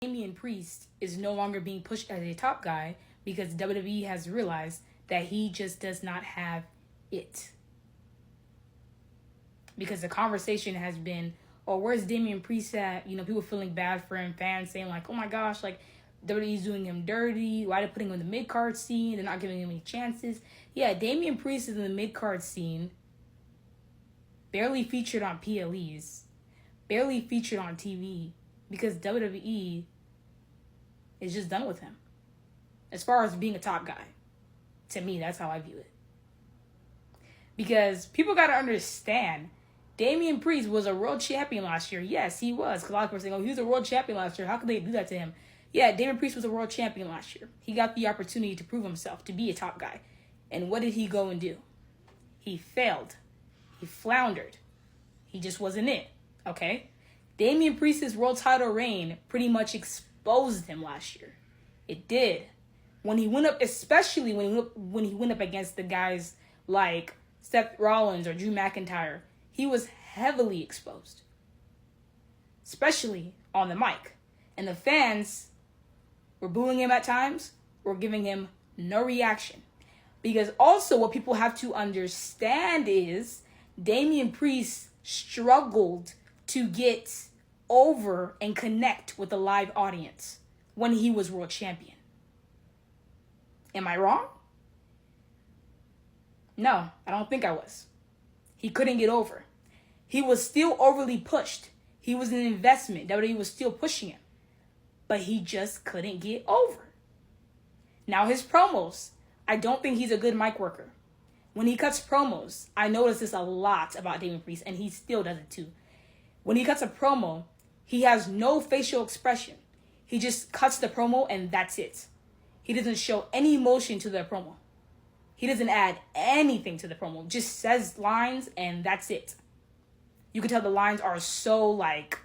Damian Priest is no longer being pushed as a top guy because WWE has realized that he just does not have it. Because the conversation has been, oh, where's Damian Priest at? You know, people feeling bad for him, fans saying like, oh my gosh, like WWE's doing him dirty. Why are they putting him in the mid-card scene? They're not giving him any chances. Yeah, Damian Priest is in the mid-card scene. Barely featured on PLEs. Barely featured on TV. Because WWE is just done with him. As far as being a top guy. To me, that's how I view it. Because people got to understand, Damian Priest was a world champion last year. Yes, he was. Because a lot of people are saying, oh, he was a world champion last year. How could they do that to him? Yeah, Damian Priest was a world champion last year. He got the opportunity to prove himself, to be a top guy. And what did he go and do? He failed. He floundered. He just wasn't it. Okay? Damian Priest's world title reign pretty much exposed him last year. It did. When he went up, especially when he went up against the guys like Seth Rollins or Drew McIntyre, he was heavily exposed. Especially on the mic. And the fans were booing him at times, were giving him no reaction. Because also what people have to understand is Damian Priest struggled to get over and connect with the live audience when he was world champion. Am I wrong? No, I don't think I was. He couldn't get over. He was still overly pushed. He was an investment. WWE was still pushing him. But he just couldn't get over. Now his promos, I don't think he's a good mic worker. When he cuts promos, I notice this a lot about Damian Priest, and he still does it too. When he cuts a promo, he has no facial expression. He just cuts the promo and that's it. He doesn't show any emotion to the promo. He doesn't add anything to the promo. Just says lines and that's it. You can tell the lines are so like,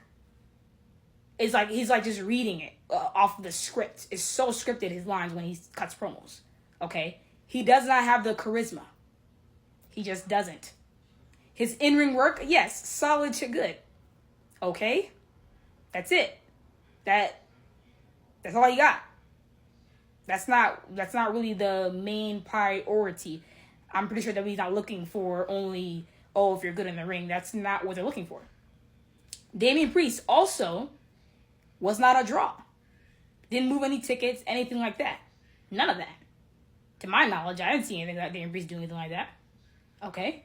it's like he's like just reading it off of the script. It's so scripted, his lines, when he cuts promos. Okay? He does not have the charisma. He just doesn't. His in-ring work, yes, solid to good. Okay? That's it. That's all you got. That's not really the main priority. I'm pretty sure that he's not looking for only, oh, if you're good in the ring. That's not what they're looking for. Damian Priest also was not a draw. Didn't move any tickets, anything like that. None of that. To my knowledge, I didn't see anything like Damian Priest doing anything like that. Okay?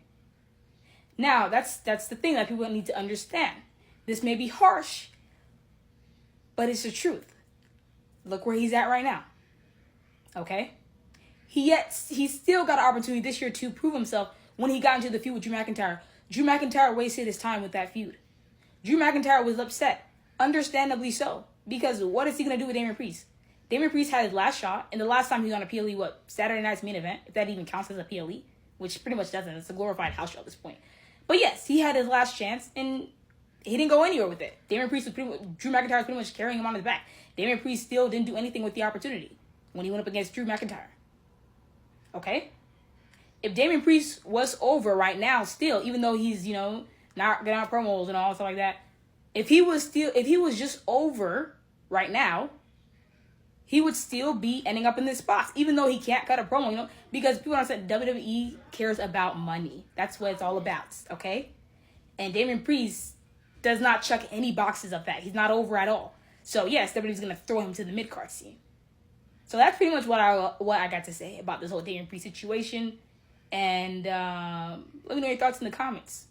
Now, that's the thing that people need to understand. This may be harsh, but it's the truth. Look where he's at right now. Okay? He still got an opportunity this year to prove himself when he got into the feud with Drew McIntyre. Drew McIntyre wasted his time with that feud. Drew McIntyre was upset. Understandably so. Because what is he going to do with Damian Priest? Damian Priest had his last shot, and the last time he was on a PLE, Saturday Night's Main Event, if that even counts as a PLE, which pretty much doesn't. It's a glorified house show at this point. But yes, he had his last chance, and he didn't go anywhere with it. Drew McIntyre was pretty much carrying him on his back. Damian Priest still didn't do anything with the opportunity when he went up against Drew McIntyre. Okay? If Damian Priest was over right now still, even though he's, not getting out promos and all stuff like that, if he was just over right now, he would still be ending up in this spot, even though he can't cut a promo, because people understand WWE cares about money. That's what it's all about, okay? And Damian Priest does not check any boxes of that. He's not over at all. So yes, WWE's gonna throw him to the mid-card scene. So that's pretty much what I got to say about this whole Damian Priest situation. And let me know your thoughts in the comments.